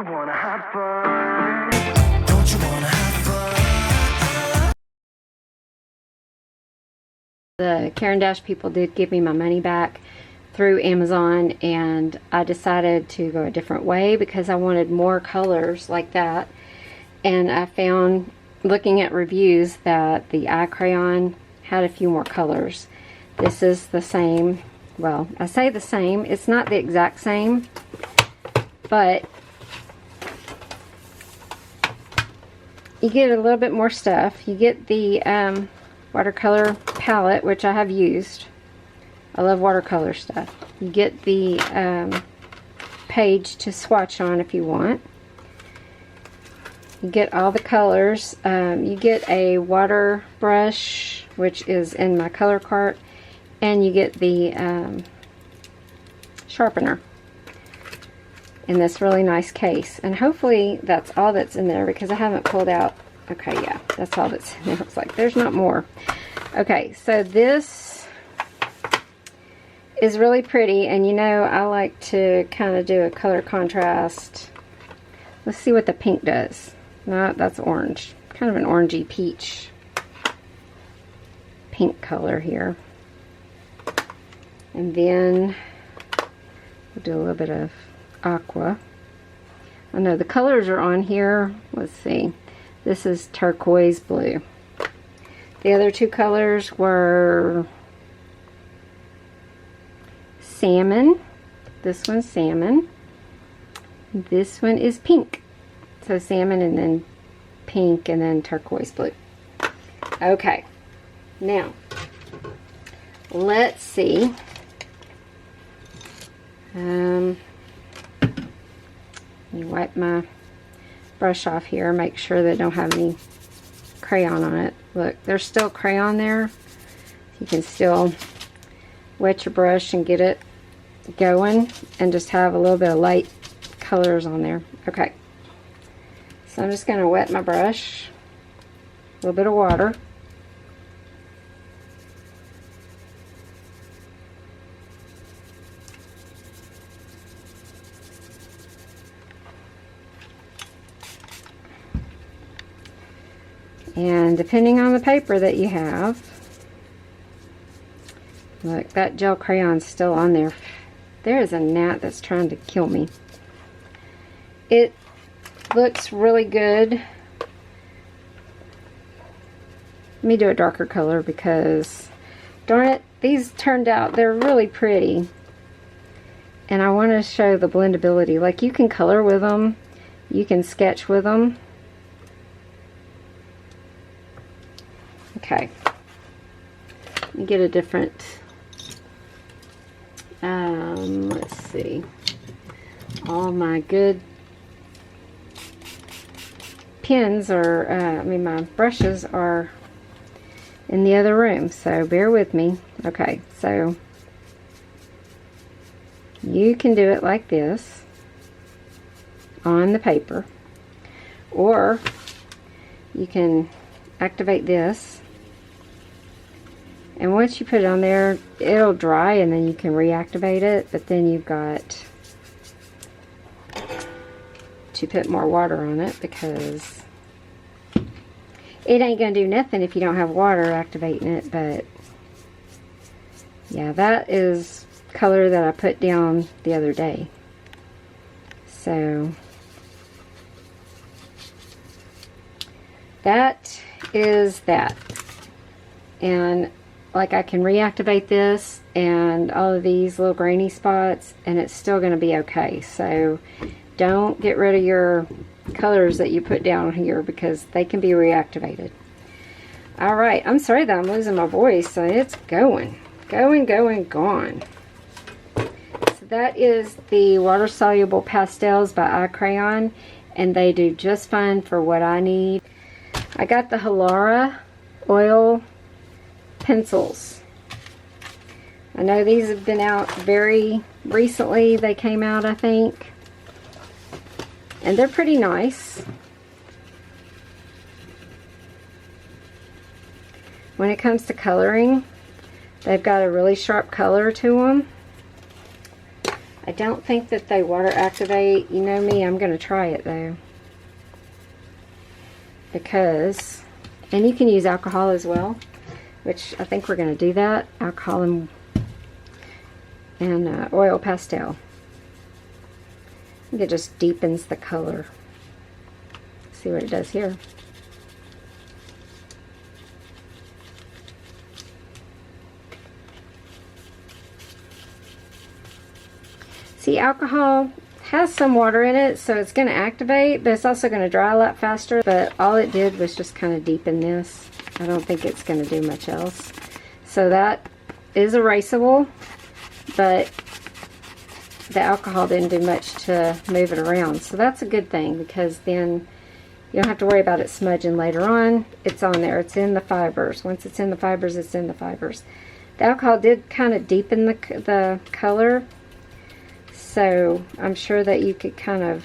you wanna have fun? Don't you wanna have fun? The Caran D'Ache people did give me my money back through Amazon, and I decided to go a different way because I wanted more colors like that. And I found, looking at reviews, that the eye crayon had a few more colors. This is the same. Well, I say the same. It's not the exact same, but you get a little bit more stuff. You get the watercolor palette, which I have used. I love watercolor stuff. You get the page to swatch on if you want. You get all the colors. You get a water brush, which is in my color cart, and you get the sharpener in this really nice case. And hopefully that's all that's in there, because I haven't pulled out. Okay, yeah, that's all that's in there. Looks like there's not more. Okay, so this is really pretty, and you know I like to kind of do a color contrast. Let's see what the pink does. No, that's orange. Kind of an orangey peach pink color here. And then we'll do a little bit of aqua. I know the colors are on here. Let's see. This is turquoise blue. The other two colors were salmon. This one's salmon. This one is pink. So salmon, and then pink, and then turquoise blue. Okay. Now, let's see. Let me wipe my brush off here, make sure that I don't have any crayon on it. Look, there's still crayon there. You can still wet your brush and get it going, and just have a little bit of light colors on there. Okay, so I'm just going to wet my brush, a little bit of water. And depending on the paper that you have, look, that gel crayon's still on there. There is a gnat that's trying to kill me. It looks really good. Let me do a darker color because, darn it, these turned out, they're really pretty. And I want to show the blendability. Like, you can color with them, you can sketch with them. Okay, let me get a different, let's see, all my good pens are, my brushes are in the other room, so bear with me. Okay, so you can do it like this on the paper, or you can activate this. And once you put it on there, it'll dry, and then you can reactivate it. But then you've got to put more water on it, because it ain't going to do nothing if you don't have water activating it. But yeah, that is color that I put down the other day. So that is that. And like, I can reactivate this and all of these little grainy spots, and it's still going to be okay. So don't get rid of your colors that you put down here, because they can be reactivated. Alright, I'm sorry that I'm losing my voice. So it's gone. So that is the Water Soluble Pastels by Eye Crayon, and they do just fine for what I need. I got the Halara oil pencils. I know these have been out very recently. They came out, I think, and they're pretty nice. When it comes to coloring, they've got a really sharp color to them. I don't think that they water activate. You know me, I'm going to try it though. Because, and you can use alcohol as well, which I think we're going to do that. Alcohol and oil pastel. I think it just deepens the color. See what it does here. See, alcohol has some water in it, so it's going to activate, but it's also going to dry a lot faster. But all it did was just kind of deepen this. I don't think it's going to do much else. So that is erasable, but the alcohol didn't do much to move it around. So that's a good thing, because then you don't have to worry about it smudging later on. It's on there. It's in the fibers. Once it's in the fibers, it's in the fibers. The alcohol did kind of deepen the color. So I'm sure that you could kind of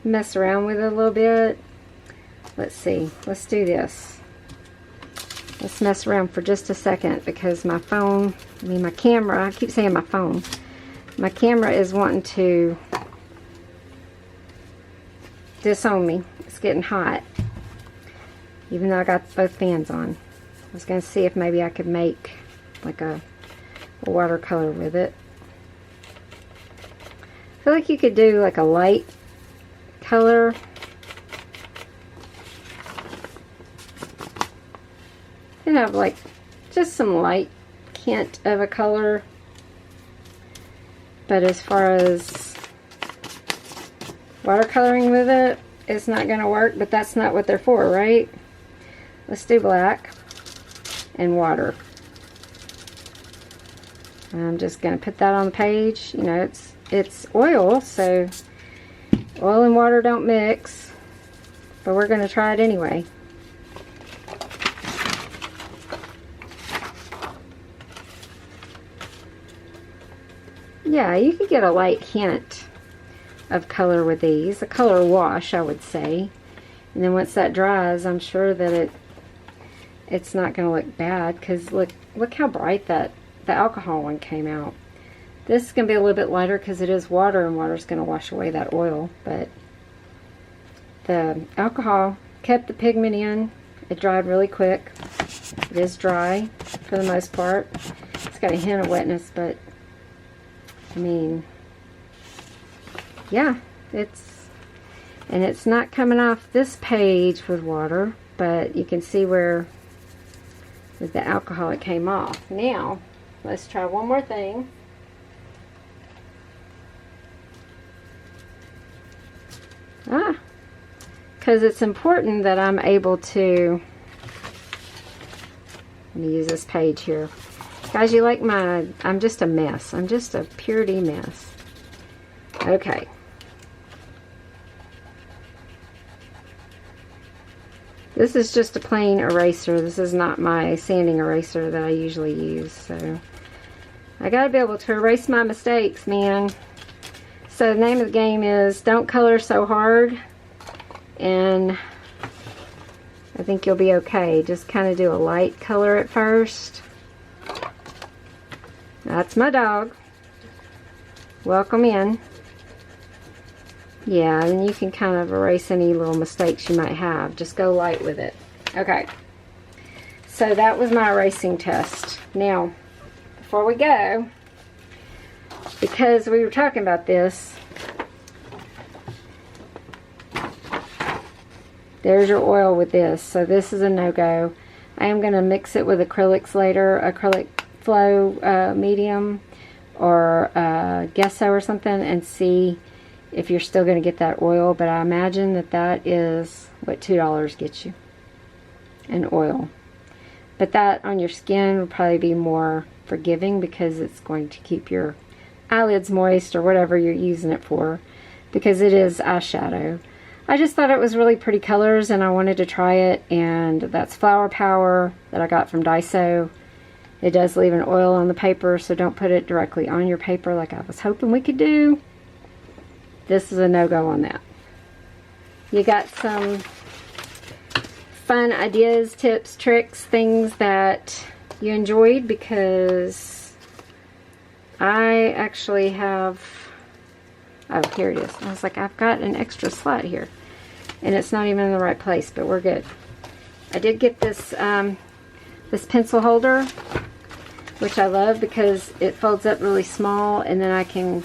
mess around with it a little bit. Let's see. Let's do this. Let's mess around for just a second, because my phone, my camera, I keep saying my phone. My camera is wanting to disown me. It's getting hot. Even though I got both fans on. I was going to see if maybe I could make like a watercolor with it. I feel like you could do like a light color. And have like just some light hint of a color. But as far as watercoloring with it, it's not going to work, but that's not what they're for, right? Let's do black and water. I'm just going to put that on the page. You know, it's oil, so oil and water don't mix, but we're going to try it anyway. Yeah, you could get a light hint of color with these, a color wash, I would say. And then once that dries, I'm sure that it's not going to look bad, because look how bright the alcohol one came out. This is going to be a little bit lighter because it is water, and water is going to wash away that oil. But the alcohol kept the pigment in. It dried really quick. It is dry for the most part. It's got a hint of wetness, but I mean, yeah, it's not coming off this page with water, but you can see where with the alcohol it came off. Now, let's try one more thing. Because it's important that I'm able to, let me use this page here. Guys, you like I'm just a mess. I'm just a purity mess. Okay. This is just a plain eraser. This is not my sanding eraser that I usually use. So I gotta be able to erase my mistakes, man. So the name of the game is don't color so hard, and I think you'll be okay. Just kind of do a light color at first. That's my dog. Welcome in. Yeah, and you can kind of erase any little mistakes you might have. Just go light with it. Okay. So that was my erasing test. Now, before we go, because we were talking about this, there's your oil with this. So this is a no-go. I am going to mix it with acrylics later, acrylic flow medium or gesso or something, and see if you're still going to get that oil. But I imagine that is what $2 gets you, an oil. But that on your skin would probably be more forgiving, because it's going to keep your eyelids moist or whatever you're using it for, because it is eyeshadow. I just thought it was really pretty colors and I wanted to try it, and that's Flower Power that I got from Daiso. It does leave an oil on the paper, so don't put it directly on your paper like I was hoping we could do. This is a no-go on that. You got some fun ideas, tips, tricks, things that you enjoyed, because I actually have, oh, here it is. I was like, I've got an extra slot here. And it's not even in the right place, but we're good. I did get this, this pencil holder, which I love because it folds up really small and then I can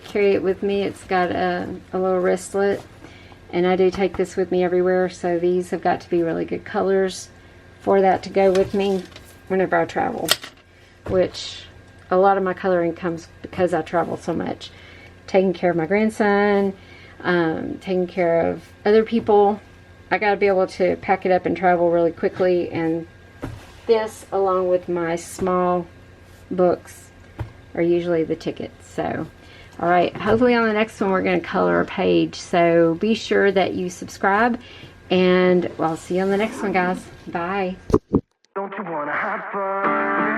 carry it with me. It's got a little wristlet, and I do take this with me everywhere, so these have got to be really good colors for that to go with me whenever I travel, which a lot of my coloring comes because I travel so much. Taking care of my grandson, taking care of other people. I got to be able to pack it up and travel really quickly, and this, along with my small books, are usually the tickets. So, alright, hopefully on the next one we're going to color a page. So be sure that you subscribe, and I'll see you on the next one, guys. Bye. Don't you wanna have fun?